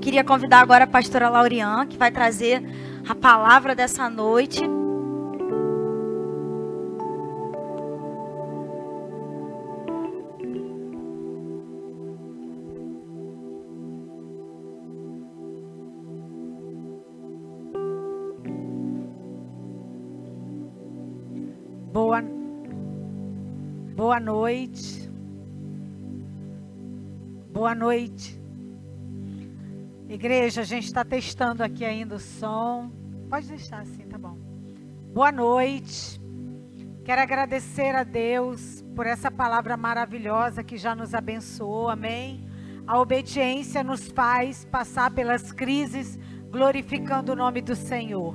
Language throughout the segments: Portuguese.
queria convidar agora a pastora Laurian, que vai trazer a palavra dessa noite. Boa noite. Boa noite. Igreja, a gente está testando aqui ainda o som. Pode deixar assim, tá bom. Boa noite. Quero agradecer a Deus por essa palavra maravilhosa que já nos abençoou, amém? A obediência nos faz passar pelas crises, glorificando o nome do Senhor.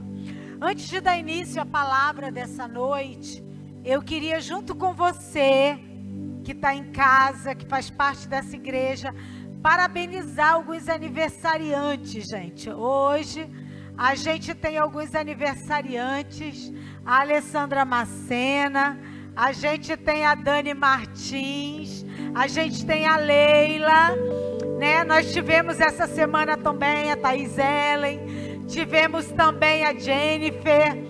Antes de dar início à palavra dessa noite, eu queria, junto com você, que está em casa, que faz parte dessa igreja, parabenizar alguns aniversariantes, gente. Hoje, a gente tem alguns aniversariantes, a Alessandra Macena, a gente tem a Dani Martins, a gente tem a Leila, né? Nós tivemos essa semana também a Thaís Ellen, tivemos também a Jennifer,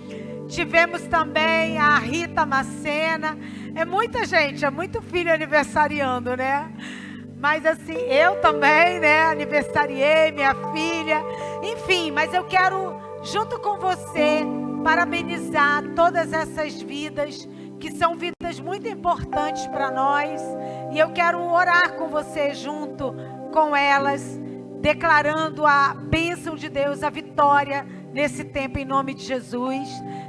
tivemos também a Rita Macena. É muita gente, é muito filho aniversariando, né? Mas assim, eu também, né? Aniversariei, minha filha. Enfim, mas eu quero, junto com você, parabenizar todas essas vidas, que são vidas muito importantes para nós. E eu quero orar com você junto com elas, declarando a bênção de Deus, a vitória nesse tempo, em nome de Jesus.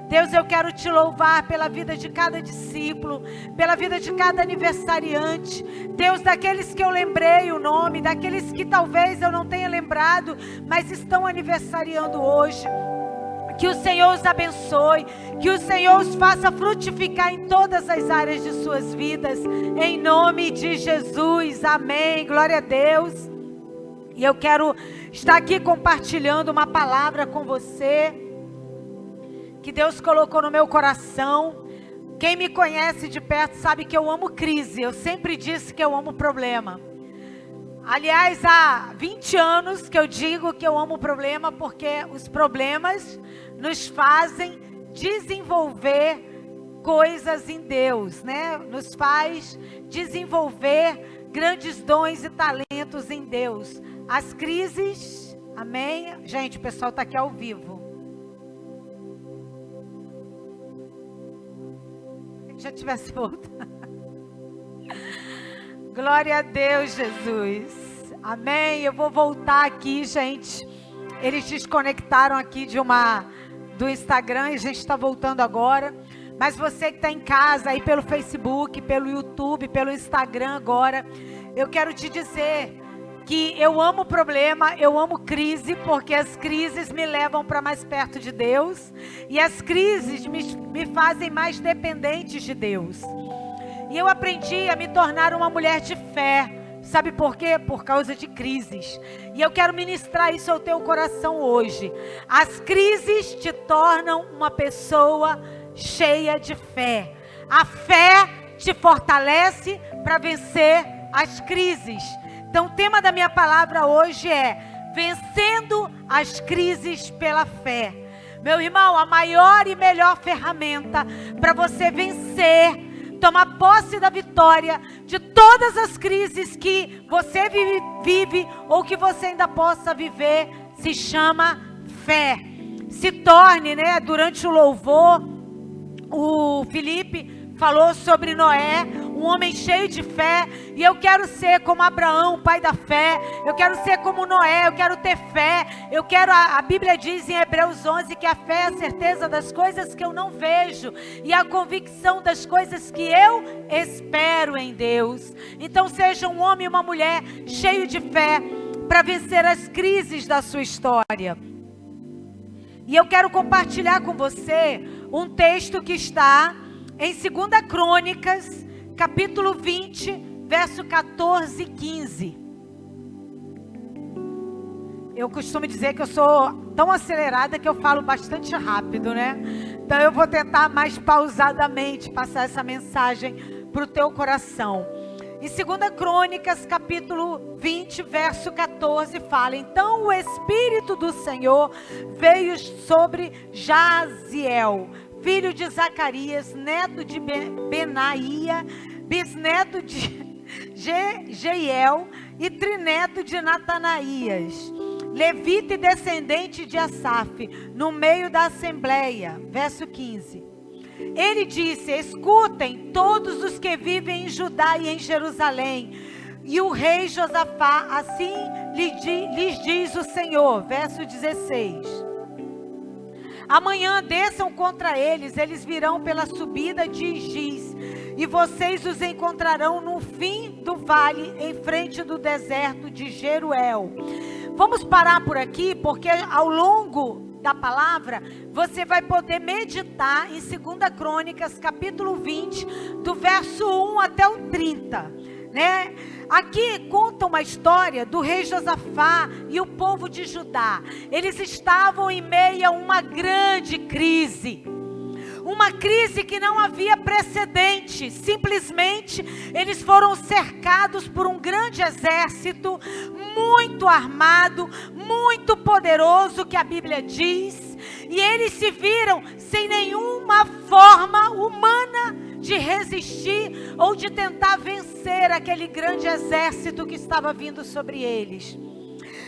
Deus, eu quero te louvar pela vida de cada discípulo, pela vida de cada aniversariante. Deus, daqueles que eu lembrei o nome, daqueles que talvez eu não tenha lembrado, mas estão aniversariando hoje. Que o Senhor os abençoe, que o Senhor os faça frutificar em todas as áreas de suas vidas, em nome de Jesus, amém, glória a Deus. E eu quero estar aqui compartilhando uma palavra com você, que Deus colocou no meu coração. Quem me conhece de perto sabe que eu amo crise, eu sempre disse que eu amo problema. Aliás, há 20 anos que eu digo que eu amo problema, porque os problemas nos fazem desenvolver coisas em Deus, né? Nos faz desenvolver grandes dons e talentos em Deus. As crises, amém? Gente, o pessoal está aqui ao vivo. Se já tivesse voltado. Glória a Deus, Jesus. Amém. Eu vou voltar aqui, gente. Eles desconectaram aqui do Instagram e a gente está voltando agora. Mas você que está em casa, aí pelo Facebook, pelo YouTube, pelo Instagram agora, eu quero te dizer que eu amo problema, eu amo crise, porque as crises me levam para mais perto de Deus. E as crises me fazem mais dependentes de Deus. E eu aprendi a me tornar uma mulher de fé. Sabe por quê? Por causa de crises. E eu quero ministrar isso ao teu coração hoje. As crises te tornam uma pessoa cheia de fé. A fé te fortalece para vencer as crises. Então o tema da minha palavra hoje é vencendo as crises pela fé. Meu irmão, a maior e melhor ferramenta para você vencer, tomar posse da vitória de todas as crises que você vive ou que você ainda possa viver, se chama fé. Se torne, né, durante o louvor, o Felipe falou sobre Noé, um homem cheio de fé, e eu quero ser como Abraão, pai da fé. Eu quero ser como Noé, eu quero ter fé. A Bíblia diz em Hebreus 11 que a fé é a certeza das coisas que eu não vejo e a convicção das coisas que eu espero em Deus. Então seja um homem e uma mulher cheio de fé para vencer as crises da sua história. E eu quero compartilhar com você um texto que está em 2 Crônicas, capítulo 20, verso 14 e 15. Eu costumo dizer que eu sou tão acelerada que eu falo bastante rápido, né? Então eu vou tentar mais pausadamente passar essa mensagem para o teu coração. Em 2 Crônicas, capítulo 20, verso 14, fala: então o Espírito do Senhor veio sobre Jaziel, filho de Zacarias, neto de Benaía, bisneto de Jeiel e trineto de Natanaías, levita e descendente de Asaf, no meio da assembleia. Verso 15. Ele disse: escutem todos os que vivem em Judá e em Jerusalém. E o rei Josafá, assim lhes diz o Senhor. Verso 16. Amanhã desçam contra eles, eles virão pela subida de Giz, e vocês os encontrarão no fim do vale, em frente do deserto de Jeruel. Vamos parar por aqui, porque ao longo da palavra, você vai poder meditar em 2 Crônicas, capítulo 20, do verso 1 até o 30, né? Aqui conta uma história do rei Josafá e o povo de Judá. Eles estavam em meio a uma grande crise. Uma crise que não havia precedente. Simplesmente eles foram cercados por um grande exército, muito armado, muito poderoso, que a Bíblia diz. E eles se viram sem nenhuma forma humana de resistir ou de tentar vencer aquele grande exército que estava vindo sobre eles.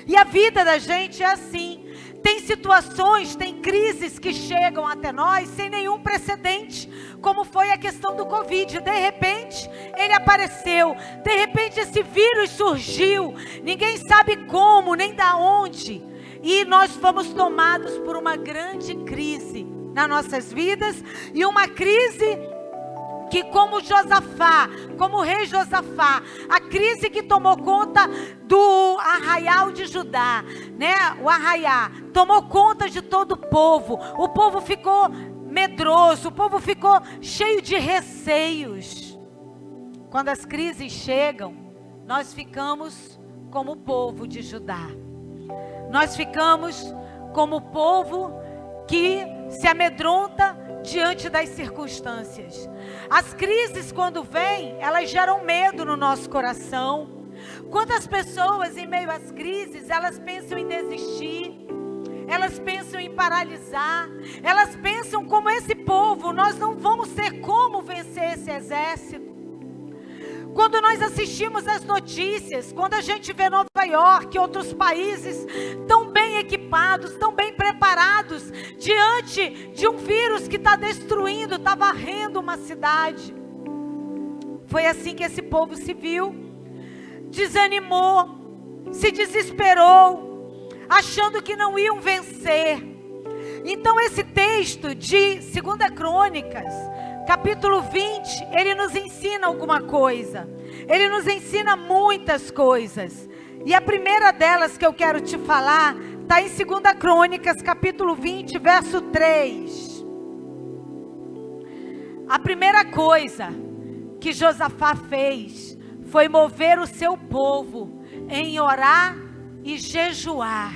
E a vida da gente é assim. Tem situações, tem crises que chegam até nós sem nenhum precedente, como foi a questão do Covid. De repente, ele apareceu, de repente esse vírus surgiu, ninguém sabe como, nem da onde, e nós fomos tomados por uma grande crise nas nossas vidas, e uma crise que, como Josafá, como o rei Josafá, a crise que tomou conta do arraial de Judá, né? O arraiá tomou conta de todo o povo ficou medroso, o povo ficou cheio de receios. Quando as crises chegam, nós ficamos como o povo de Judá, nós ficamos como o povo que se amedronta diante das circunstâncias. As crises, quando vêm, elas geram medo no nosso coração. Quantas pessoas em meio às crises, elas pensam em desistir, elas pensam em paralisar, elas pensam como esse povo: nós não vamos ter como vencer esse exército. Quando nós assistimos as notícias, quando a gente vê Nova York e outros países tão bem equipados, tão bem preparados, diante de um vírus que está destruindo, está varrendo uma cidade. Foi assim que esse povo se viu, desanimou, se desesperou, achando que não iam vencer. Então esse texto de 2 Crônicas, capítulo 20, ele nos ensina alguma coisa. Ele nos ensina muitas coisas. E a primeira delas que eu quero te falar está em 2 Crônicas, capítulo 20, verso 3. A primeira coisa que Josafá fez foi mover o seu povo em orar e jejuar.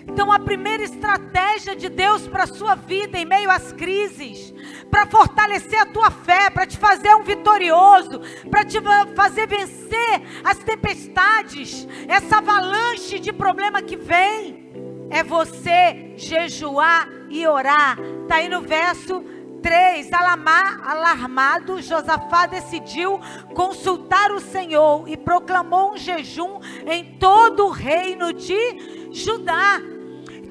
Então a primeira estratégia de Deus para a sua vida em meio às crises, para fortalecer a tua fé, para te fazer um vitorioso, para te fazer vencer as tempestades, essa avalanche de problema que vem, é você jejuar e orar. Está aí no verso 3, alarmado, Josafá decidiu consultar o Senhor e proclamou um jejum em todo o reino de Judá.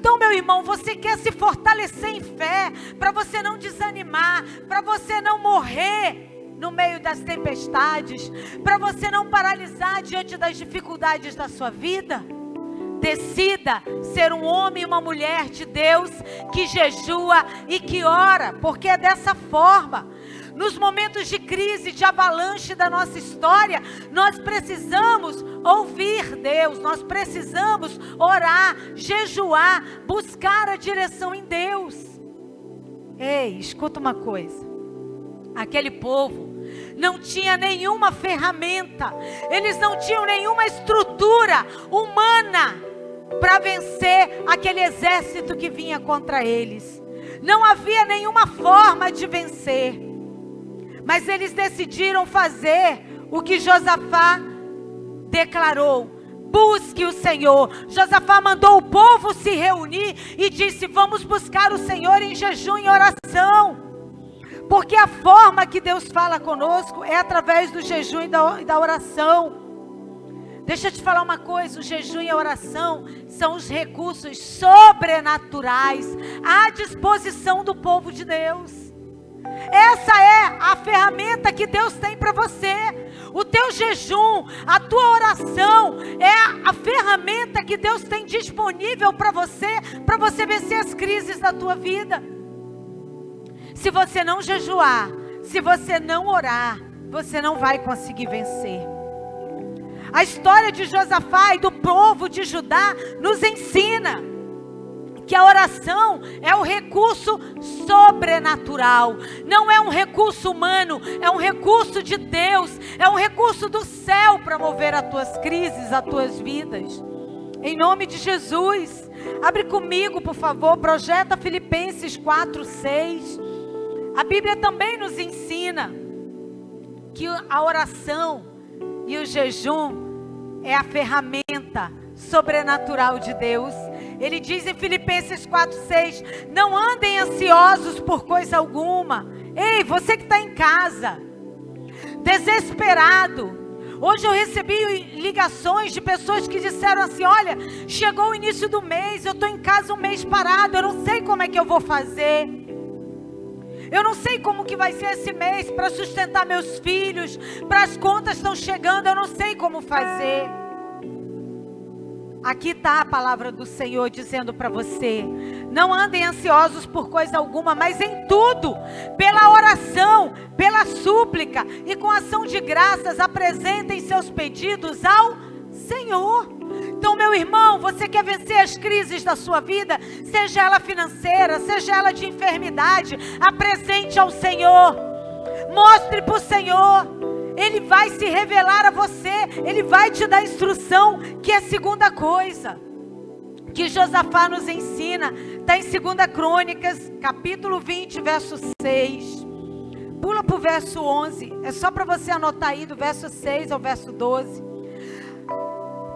Então, meu irmão, você quer se fortalecer em fé, para você não desanimar, para você não morrer no meio das tempestades, para você não paralisar diante das dificuldades da sua vida? Decida ser um homem e uma mulher de Deus que jejua e que ora, porque é dessa forma. Nos momentos de crise, de avalanche da nossa história, nós precisamos ouvir Deus, nós precisamos orar, jejuar, buscar a direção em Deus. Ei, escuta uma coisa. Aquele povo não tinha nenhuma ferramenta, eles não tinham nenhuma estrutura humana para vencer aquele exército que vinha contra eles. Não havia nenhuma forma de vencer. Mas eles decidiram fazer o que Josafá declarou: busque o Senhor. Josafá mandou o povo se reunir e disse: vamos buscar o Senhor em jejum e oração. Porque a forma que Deus fala conosco é através do jejum e da oração. Deixa eu te falar uma coisa: o jejum e a oração são os recursos sobrenaturais à disposição do povo de Deus. Essa é a ferramenta que Deus tem para você. O teu jejum, a tua oração é a ferramenta que Deus tem disponível para você vencer as crises da tua vida. Se você não jejuar, se você não orar, você não vai conseguir vencer. A história de Josafá e do povo de Judá nos ensina que a oração é um recurso sobrenatural. Não é um recurso humano, é um recurso de Deus, é um recurso do céu para mover as tuas crises, as tuas vidas. Em nome de Jesus, abre comigo, por favor, projeta Filipenses 4:6. A Bíblia também nos ensina que a oração e o jejum é a ferramenta sobrenatural de Deus. Ele diz em Filipenses 4:6, não andem ansiosos por coisa alguma. Ei, você que está em casa, desesperado. Hoje eu recebi ligações de pessoas que disseram assim: olha, chegou o início do mês, eu estou em casa um mês parado, eu não sei como é que eu vou fazer. Eu não sei como que vai ser esse mês para sustentar meus filhos, para as contas estão chegando, eu não sei como fazer. Aqui está a palavra do Senhor dizendo para você: não andem ansiosos por coisa alguma, mas em tudo, pela oração, pela súplica e com ação de graças, apresentem seus pedidos ao Senhor. Então, meu irmão, você quer vencer as crises da sua vida, seja ela financeira, seja ela de enfermidade, apresente ao Senhor, mostre para o Senhor. Ele vai se revelar a você, Ele vai te dar instrução, que é a segunda coisa que Josafá nos ensina. Está em 2 Crônicas, capítulo 20, verso 6. Pula para o verso 11, é só para você anotar aí, do verso 6 ao verso 12.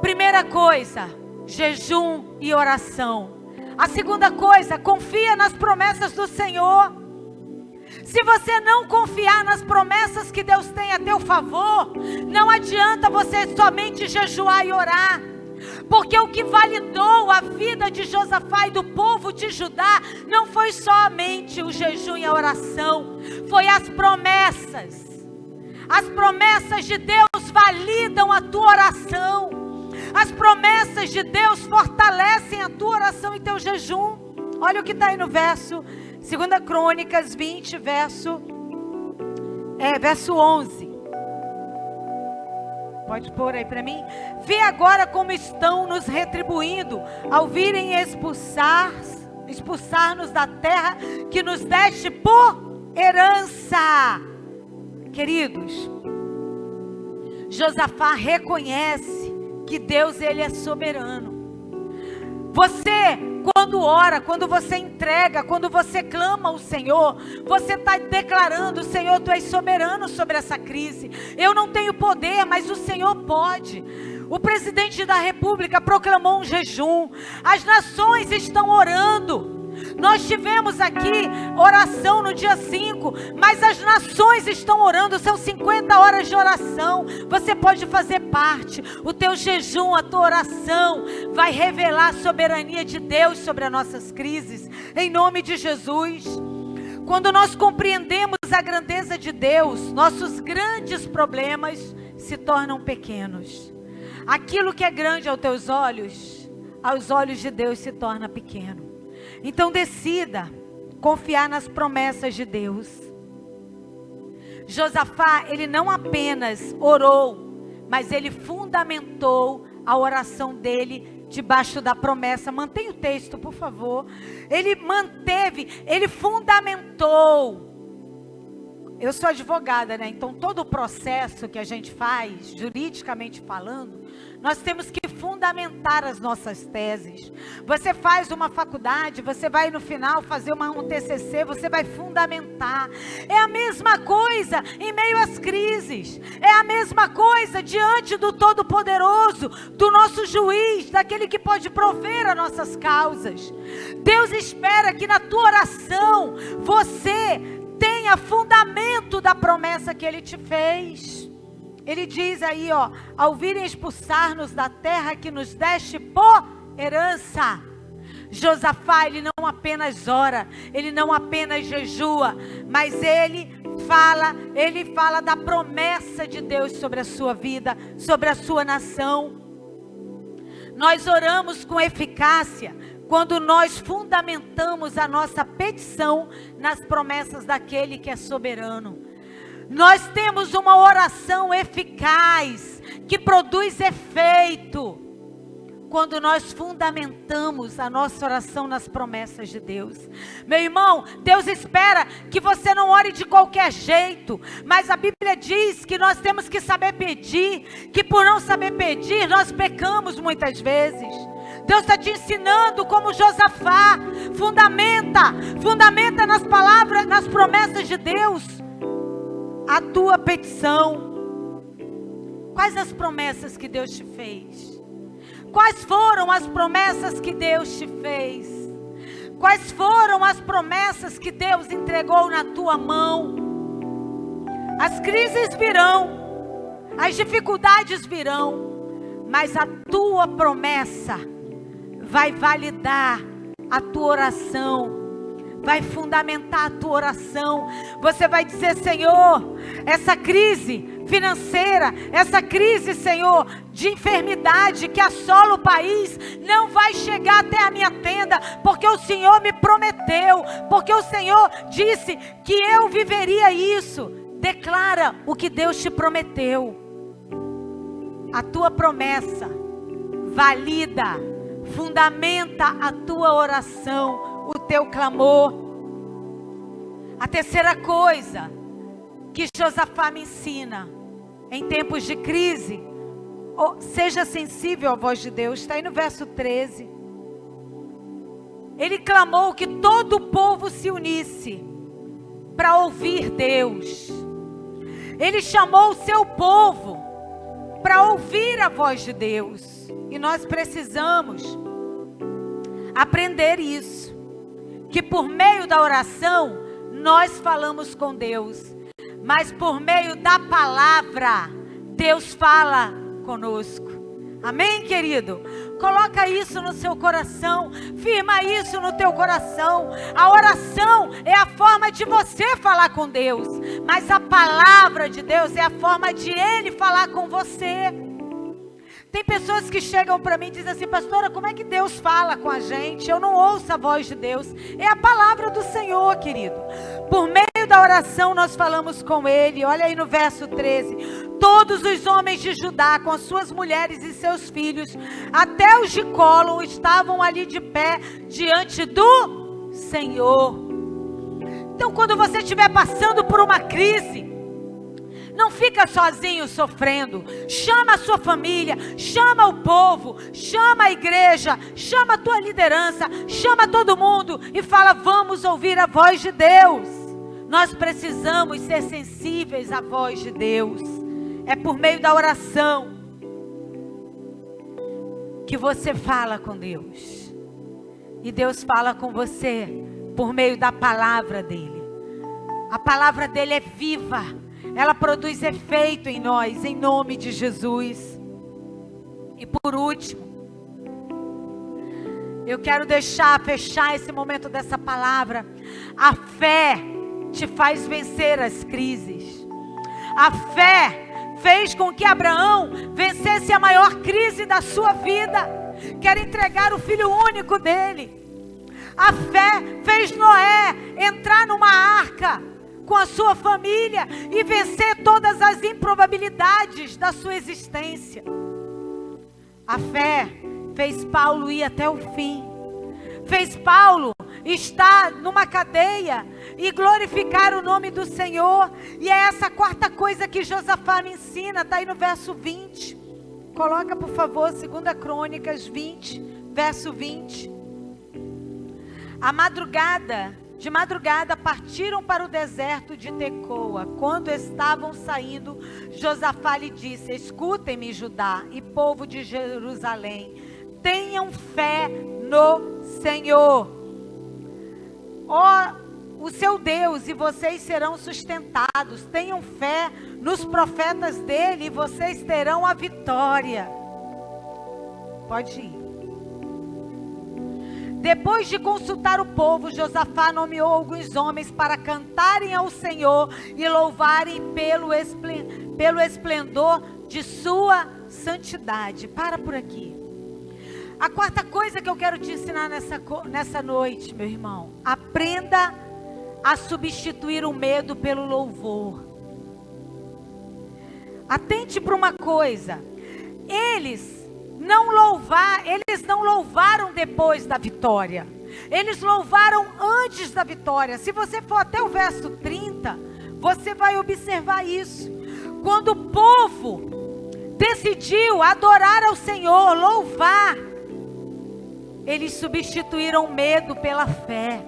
Primeira coisa, jejum e oração. A segunda coisa, confia nas promessas do Senhor. Se você não confiar nas promessas que Deus tem a teu favor, não adianta você somente jejuar e orar. Porque o que validou a vida de Josafá e do povo de Judá não foi somente o jejum e a oração, foi as promessas. As promessas de Deus validam a tua oração. As promessas de Deus fortalecem a tua oração e teu jejum. Olha o que está aí no verso 2 Crônicas 20, verso 11. Pode pôr aí para mim. Vê agora como estão nos retribuindo ao virem expulsar-nos da terra que nos deste por herança. Queridos, Josafá reconhece que Deus, Ele é soberano. Você, quando ora, quando você entrega, quando você clama ao Senhor, você está declarando: Senhor, Tu és soberano sobre essa crise. Eu não tenho poder, mas o Senhor pode. O presidente da República proclamou um jejum. As nações estão orando. Nós tivemos aqui oração no dia 5, mas as nações estão orando, são 50 horas de oração. Você pode fazer parte. O teu jejum, a tua oração vai revelar a soberania de Deus sobre as nossas crises, em nome de Jesus. Quando nós compreendemos a grandeza de Deus, nossos grandes problemas se tornam pequenos. Aquilo que é grande aos teus olhos, aos olhos de Deus se torna pequeno. Então decida confiar nas promessas de Deus. Josafá, ele não apenas orou, mas ele fundamentou a oração dele debaixo da promessa. Mantenha o texto, por favor. Ele fundamentou. Eu sou advogada, né? Então todo o processo que a gente faz, juridicamente falando, nós temos que fundamentar as nossas teses. Você faz uma faculdade, você vai no final fazer um TCC, você vai fundamentar. É a mesma coisa em meio às crises. É a mesma coisa diante do Todo-Poderoso, do nosso juiz, daquele que pode prover as nossas causas. Deus espera que na tua oração você tenha fundamento da promessa que Ele te fez. Ele diz aí, ao virem expulsar-nos da terra que nos deste por herança. Josafá, ele não apenas ora, ele não apenas jejua, mas ele fala da promessa de Deus sobre a sua vida, sobre a sua nação. Nós oramos com eficácia quando nós fundamentamos a nossa petição nas promessas daquele que é soberano. Nós temos uma oração eficaz, que produz efeito, quando nós fundamentamos a nossa oração nas promessas de Deus. Meu irmão, Deus espera que você não ore de qualquer jeito, mas a Bíblia diz que nós temos que saber pedir, que por não saber pedir, nós pecamos muitas vezes. Deus está te ensinando como Josafá, fundamenta nas palavras, nas promessas de Deus, a tua petição. Quais as promessas que Deus te fez? Quais foram as promessas que Deus te fez? Quais foram as promessas que Deus entregou na tua mão? As crises virão, as dificuldades virão, mas a tua promessa vai validar a tua oração, vai fundamentar a tua oração. Você vai dizer: Senhor, essa crise financeira, essa crise, Senhor, de enfermidade que assola o país, não vai chegar até a minha tenda, porque o Senhor me prometeu, porque o Senhor disse que eu viveria isso. Declara o que Deus te prometeu. A tua promessa valida, fundamenta a tua oração, o teu clamor. A terceira coisa que Josafá me ensina em tempos de crise: seja sensível à voz de Deus. Está aí no verso 13. Ele clamou que todo o povo se unisse para ouvir Deus. Ele chamou o seu povo para ouvir a voz de Deus. E nós precisamos aprender isso, que por meio da oração nós falamos com Deus, mas por meio da palavra Deus fala conosco. Amém, querido? Coloca isso no seu coração, firma isso no teu coração. A oração é a forma de você falar com Deus, mas a palavra de Deus é a forma de Ele falar com você. Tem pessoas que chegam para mim e dizem assim: pastora, como é que Deus fala com a gente? Eu não ouço a voz de Deus. É a palavra do Senhor, querido. Por meio da oração nós falamos com Ele. Olha aí no verso 13. Todos os homens de Judá, com as suas mulheres e seus filhos, até os de Cólon, estavam ali de pé diante do Senhor. Então, quando você estiver passando por uma crise, não fica sozinho sofrendo. Chama a sua família, chama o povo, chama a igreja, chama a tua liderança, chama todo mundo e fala: vamos ouvir a voz de Deus. Nós precisamos ser sensíveis à voz de Deus. É por meio da oração que você fala com Deus. E Deus fala com você por meio da palavra dEle. A palavra dEle é viva. Ela produz efeito em nós, em nome de Jesus. E por último, eu quero fechar esse momento dessa palavra. A fé te faz vencer as crises. A fé fez com que Abraão vencesse a maior crise da sua vida, que era entregar o filho único dele. A fé fez Noé entrar numa arca com a sua família e vencer todas as improbabilidades da sua existência. A fé fez Paulo ir até o fim. Fez Paulo estar numa cadeia e glorificar o nome do Senhor. E é essa quarta coisa que Josafá me ensina, está aí no verso 20. Coloca, por favor, 2 Crônicas 20, verso 20. De madrugada partiram para o deserto de Tecoa. Quando estavam saindo, Josafá lhe disse: escutem-me, Judá e povo de Jerusalém, tenham fé no Senhor, ó o seu Deus, e vocês serão sustentados. Tenham fé nos profetas dele e vocês terão a vitória. Pode ir. Depois de consultar o povo, Josafá nomeou alguns homens para cantarem ao Senhor e louvarem pelo esplendor de sua santidade. Para por aqui. A quarta coisa que eu quero te ensinar nessa noite, meu irmão: aprenda a substituir o medo pelo louvor. Atente para uma coisa: eles não louvaram depois da vitória, eles louvaram antes da vitória. Se você for até o verso 30, você vai observar isso. Quando o povo decidiu adorar ao Senhor, louvar, eles substituíram o medo pela fé,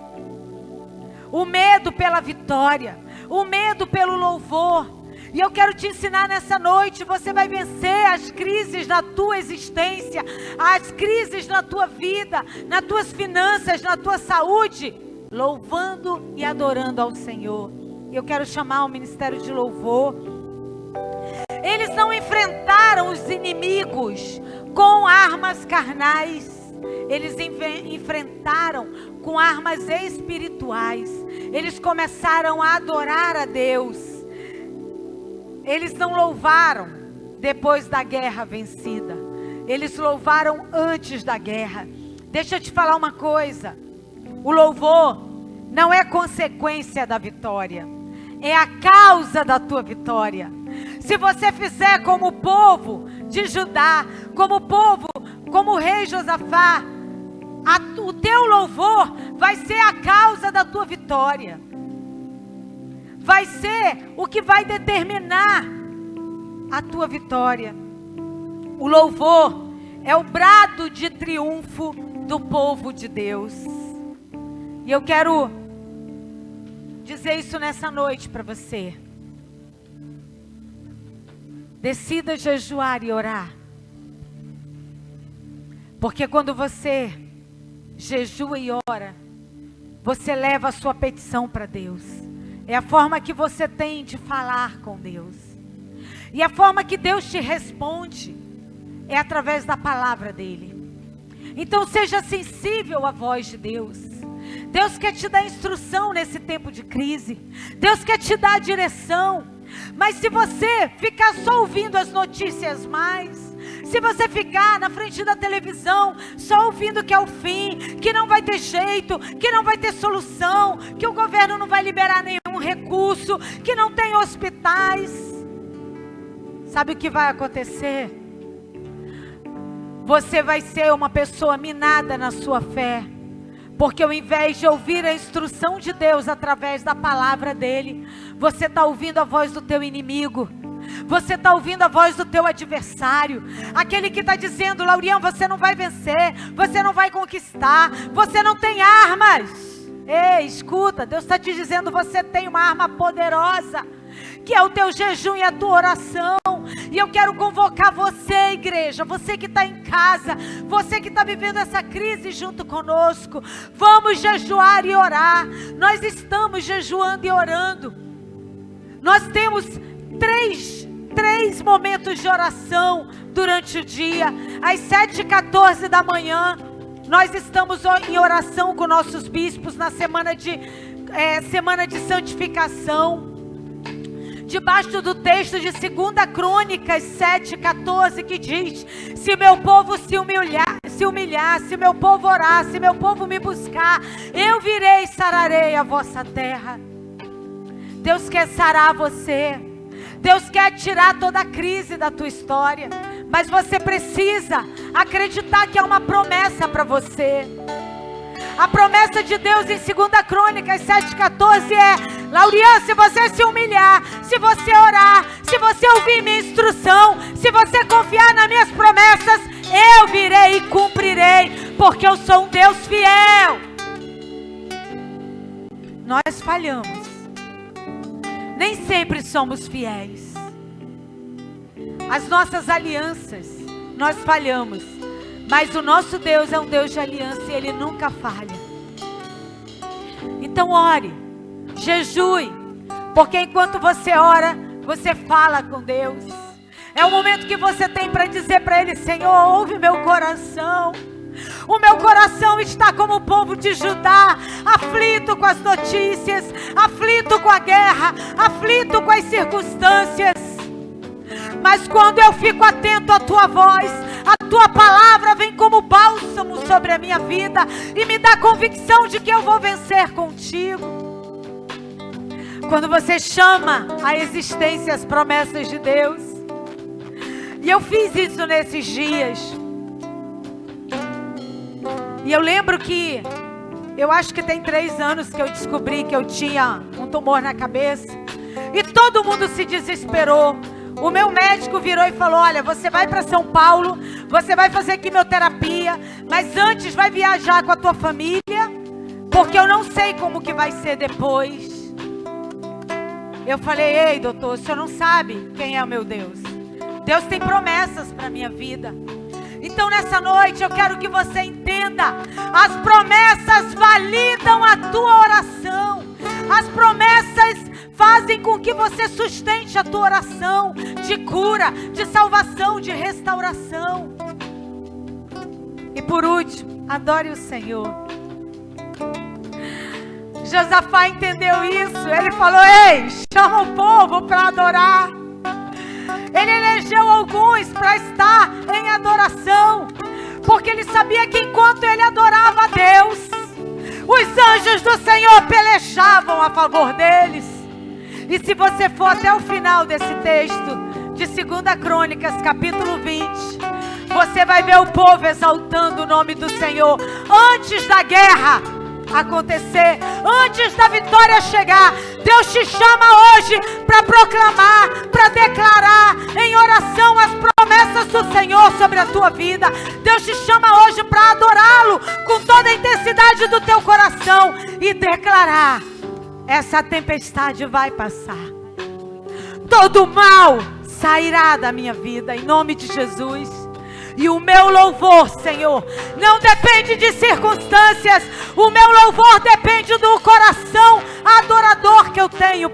o medo pela vitória, o medo pelo louvor. E eu quero te ensinar nessa noite: você vai vencer as crises da tua existência, as crises na tua vida, nas tuas finanças, na tua saúde, louvando e adorando ao Senhor. E eu quero chamar o ministério de louvor. Eles não enfrentaram os inimigos com armas carnais, eles enfrentaram com armas espirituais. Eles começaram a adorar a Deus. Eles não louvaram depois da guerra vencida, eles louvaram antes da guerra. Deixa eu te falar uma coisa: o louvor não é consequência da vitória, é a causa da tua vitória. Se você fizer como o povo de Judá, como o rei Josafá, o teu louvor vai ser a causa da tua vitória. Vai ser o que vai determinar a tua vitória. O louvor é o brado de triunfo do povo de Deus. E eu quero dizer isso nessa noite para você. Decida jejuar e orar. Porque quando você jejua e ora, você leva a sua petição para Deus. É a forma que você tem de falar com Deus. E a forma que Deus te responde é através da palavra dele. Então seja sensível à voz de Deus. Deus quer te dar instrução nesse tempo de crise. Deus quer te dar direção. Mas se você ficar só ouvindo as notícias se você ficar na frente da televisão só ouvindo que é o fim, que não vai ter jeito, que não vai ter solução, que o governo não vai liberar nenhum recurso, que não tem hospitais, sabe o que vai acontecer? Você vai ser uma pessoa minada na sua fé, porque ao invés de ouvir a instrução de Deus através da palavra dele, você está ouvindo a voz do teu inimigo. Você está ouvindo a voz do teu adversário, aquele que está dizendo: Laurião, você não vai vencer, você não vai conquistar, você não tem armas. Ei, escuta, Deus está te dizendo: você tem uma arma poderosa, que é o teu jejum e a tua oração. E eu quero convocar você, igreja, você que está em casa, você que está vivendo essa crise junto conosco. Vamos jejuar e orar. Nós estamos jejuando e orando. Nós temos três momentos de oração durante o dia. Às 7h14 da manhã, nós estamos em oração com nossos bispos na semana de santificação, debaixo do texto de 2 Crônicas 7:14, que diz: se meu povo se humilhar, se meu povo orar, se meu povo me buscar, eu virei e sararei a vossa terra. Deus quer sarar você. Deus quer tirar toda a crise da tua história, mas você precisa acreditar que é uma promessa para você. A promessa de Deus em 2 Crônicas 7,14 é: Laurian, se você se humilhar, se você orar, se você ouvir minha instrução, se você confiar nas minhas promessas, eu virei e cumprirei, porque eu sou um Deus fiel. Nós falhamos. Nem sempre somos fiéis. As nossas alianças, nós falhamos. Mas o nosso Deus é um Deus de aliança e Ele nunca falha. Então ore, jejue, porque enquanto você ora, você fala com Deus. É o momento que você tem para dizer para Ele: Senhor, ouve meu coração. O meu coração está como o povo de Judá, aflito com as notícias, aflito com a guerra, aflito com as circunstâncias. Mas quando eu fico atento à tua voz, a tua palavra vem como bálsamo sobre a minha vida e me dá convicção de que eu vou vencer contigo. Quando você chama à existência as promessas de Deus, e eu fiz isso nesses dias. E eu lembro que, eu acho que tem 3 anos que eu descobri que eu tinha um tumor na cabeça. E todo mundo se desesperou. O meu médico virou e falou: olha, você vai para São Paulo, você vai fazer quimioterapia, mas antes vai viajar com a tua família, porque eu não sei como que vai ser depois. Eu falei: ei, doutor, o senhor não sabe quem é o meu Deus. Deus tem promessas para a minha vida. Então nessa noite eu quero que você entenda: as promessas validam a tua oração. As promessas fazem com que você sustente a tua oração de cura, de salvação, de restauração. E por último, adore o Senhor. Josafá entendeu isso. Ele falou: ei, chama o povo para adorar. Ele elegeu alguns para estar em adoração, porque ele sabia que enquanto ele adorava a Deus, os anjos do Senhor pelejavam a favor deles. E se você for até o final desse texto de 2 Crônicas, capítulo 20, você vai ver o povo exaltando o nome do Senhor antes da guerra acontecer, antes da vitória chegar. Deus te chama hoje para proclamar, para declarar em oração as promessas do Senhor sobre a tua vida. Deus te chama hoje para adorá-lo com toda a intensidade do teu coração e declarar: essa tempestade vai passar, todo mal sairá da minha vida, em nome de Jesus. E o meu louvor, Senhor, não depende de circunstâncias. O meu louvor depende do coração adorador que eu tenho.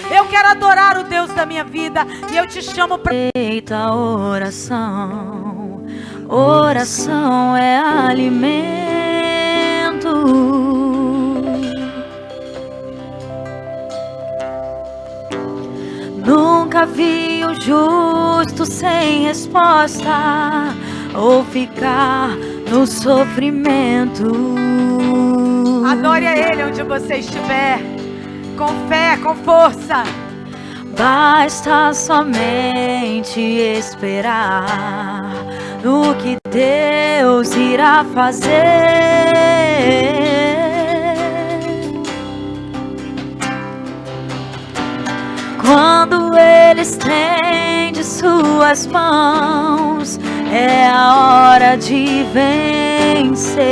Eu quero adorar o Deus da minha vida. E eu te chamo para... Eita, oração. Oração é alimento. Nunca vi o justo sem resposta ou ficar no sofrimento. Adore a Ele onde você estiver, com fé, com força. Basta somente esperar no que Deus irá fazer. Quando Ele estende suas mãos, é a hora de vencer.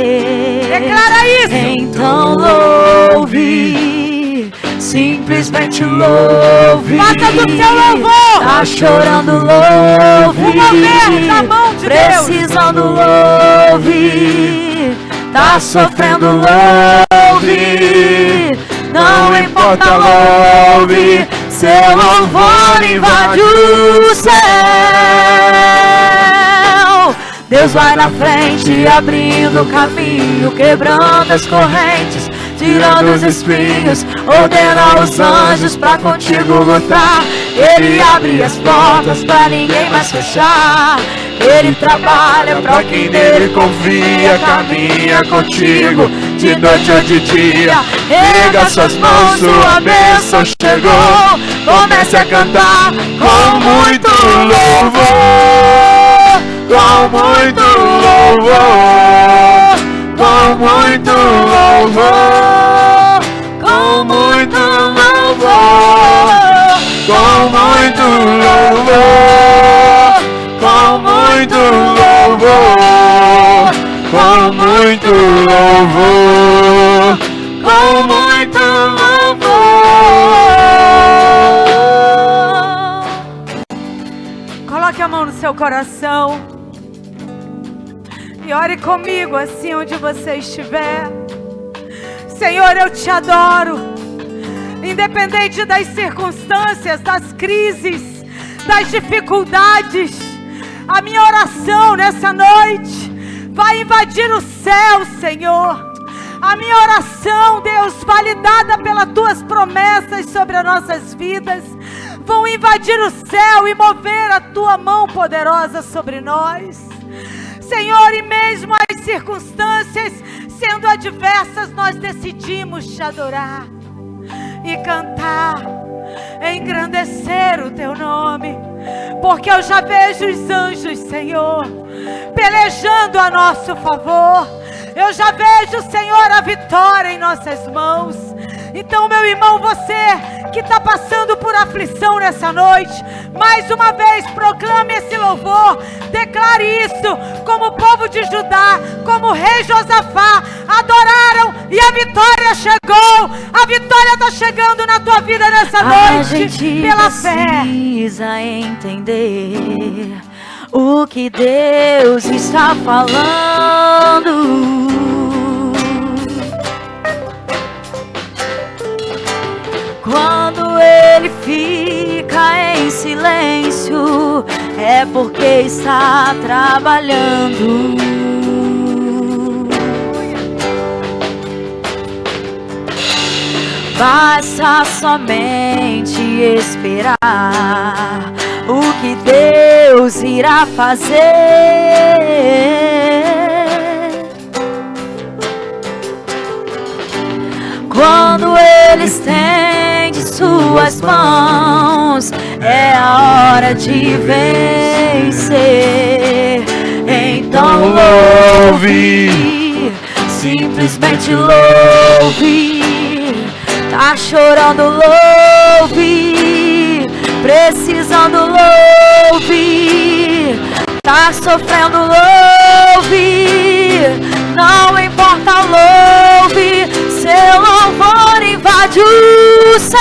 Declara isso. Então louve, simplesmente louve. Faça do seu louvor. Tá chorando, louve. O mover da mão de precisando, louve. Tá sofrendo, louve. Não importa, louve. Seu louvor invade o céu. Deus vai na frente, abrindo o caminho, quebrando as correntes, tirando os espinhos, ordena aos anjos pra contigo lutar. Ele abre as portas pra ninguém mais fechar. Ele trabalha pra quem nele confia, caminha contigo de noite ou de dia. Erga suas mãos, sua bênção chegou. Comece a cantar com muito louvor, com muito louvor, com muito muito louvor, com muito louvor. Coloque a mão no seu coração e ore comigo assim onde você estiver. Senhor, eu te adoro, independente das circunstâncias, das crises, das dificuldades. A minha oração nessa noite vai invadir o céu, Senhor. A minha oração, Deus, validada pelas tuas promessas sobre as nossas vidas, vão invadir o céu e mover a tua mão poderosa sobre nós. Senhor, e mesmo as circunstâncias sendo adversas, nós decidimos te adorar e cantar, engrandecer o teu nome, porque eu já vejo os anjos, Senhor, pelejando a nosso favor. Eu já vejo, Senhor, a vitória em nossas mãos. Então, meu irmão, você que está passando por aflição nessa noite, mais uma vez proclame esse louvor, declare isso, como o povo de Judá, como o rei Josafá adoraram e a vitória chegou. A vitória está chegando na tua vida nessa noite, pela fé. A gente precisa entender o que Deus está falando. Quando Ele fica em silêncio, é porque está trabalhando. Basta somente esperar o que Deus irá fazer. Quando Ele estende suas mãos, é a hora de vencer. Então louve, simplesmente louve. Tá chorando, louve. Precisando, louve. Tá sofrendo, louve. Não importa, louve. Seu louvor invade o céu.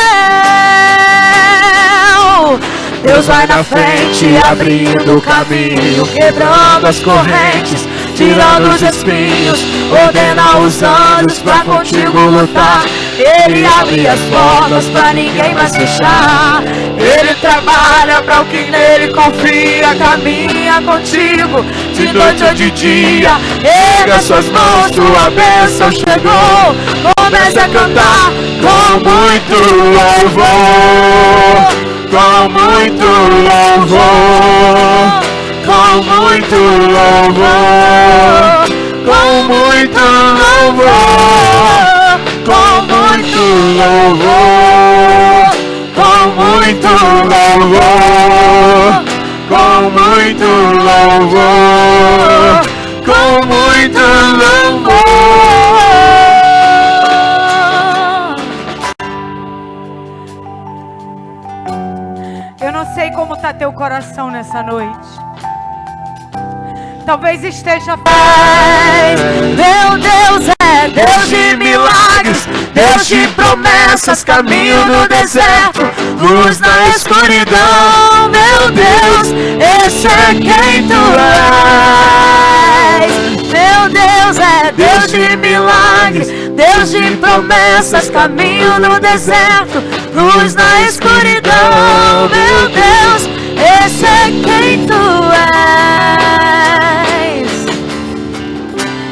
Deus vai na frente, abrindo o caminho, quebrando as correntes, tirando os espinhos, ordena os anjos pra contigo lutar. Ele abre as portas pra ninguém mais fechar. Ele trabalha pra o que nele confia, caminha contigo de noite ou de dia. Erga suas mãos, tua bênção chegou. Comece a cantar com muito louvor, com muito louvor, com muito louvor, com muito louvor, com muito louvor, com muito louvor, com muito louvor, com muito louvor. Eu não sei como está teu coração nessa noite. Talvez esteja paz. Meu Deus é Deus de milagres, Deus de promessas, caminho no deserto, luz na escuridão. Meu Deus, esse é quem tu és. Meu Deus é Deus de milagres, Deus de promessas, caminho no deserto, luz na escuridão. Meu Deus, esse é quem tu és.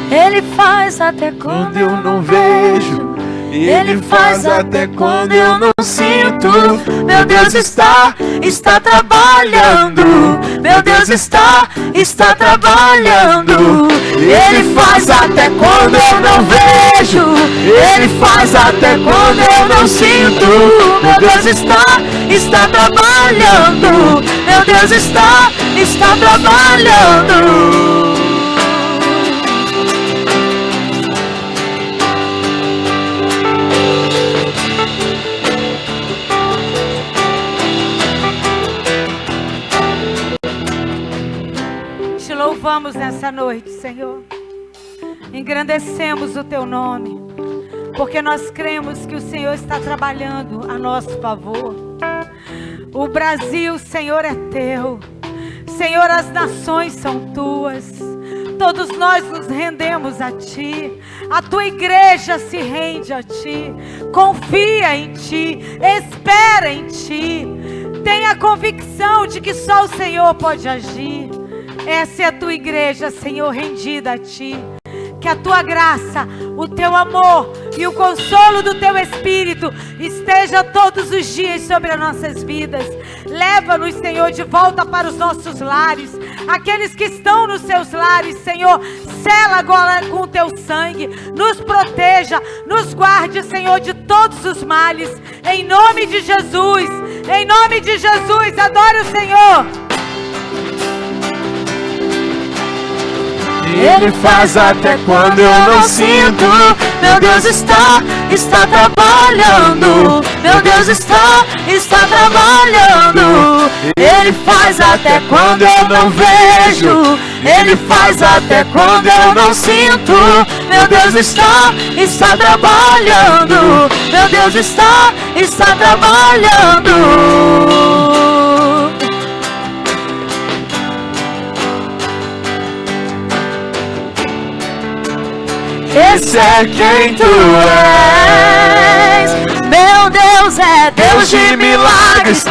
Ele faz até quando eu não vejo, Ele faz até quando eu não sinto. Meu Deus está trabalhando. Meu Deus está trabalhando. Ele faz até quando eu não vejo, Ele faz até quando eu não sinto. Meu Deus está trabalhando. Meu Deus está trabalhando. Louvamos nessa noite, Senhor. engrandecemos o Teu nome, porque nós cremos que o Senhor está trabalhando a nosso favor. O Brasil, Senhor, é Teu. Senhor, as nações são Tuas. Todos nós nos rendemos a Ti. A Tua igreja se rende a Ti. Confia em Ti. Espera em Ti. Tenha a convicção de que só o Senhor pode agir. Essa é a Tua igreja, Senhor, rendida a Ti. Que a Tua graça, o Teu amor e o consolo do Teu Espírito esteja todos os dias sobre as nossas vidas. Leva-nos, Senhor, de volta para os nossos lares. Aqueles que estão nos seus lares, Senhor, sela agora com o Teu sangue. Nos proteja, nos guarde, Senhor, de todos os males. Em nome de Jesus, em nome de Jesus, adore o Senhor. Ele faz até quando eu não sinto. Meu Deus está trabalhando. Meu Deus está trabalhando. Ele faz até quando eu não vejo. Ele faz até quando eu não sinto. Meu Deus está trabalhando. Meu Deus está trabalhando. Esse é quem Tu és. Meu Deus é Deus de milagres,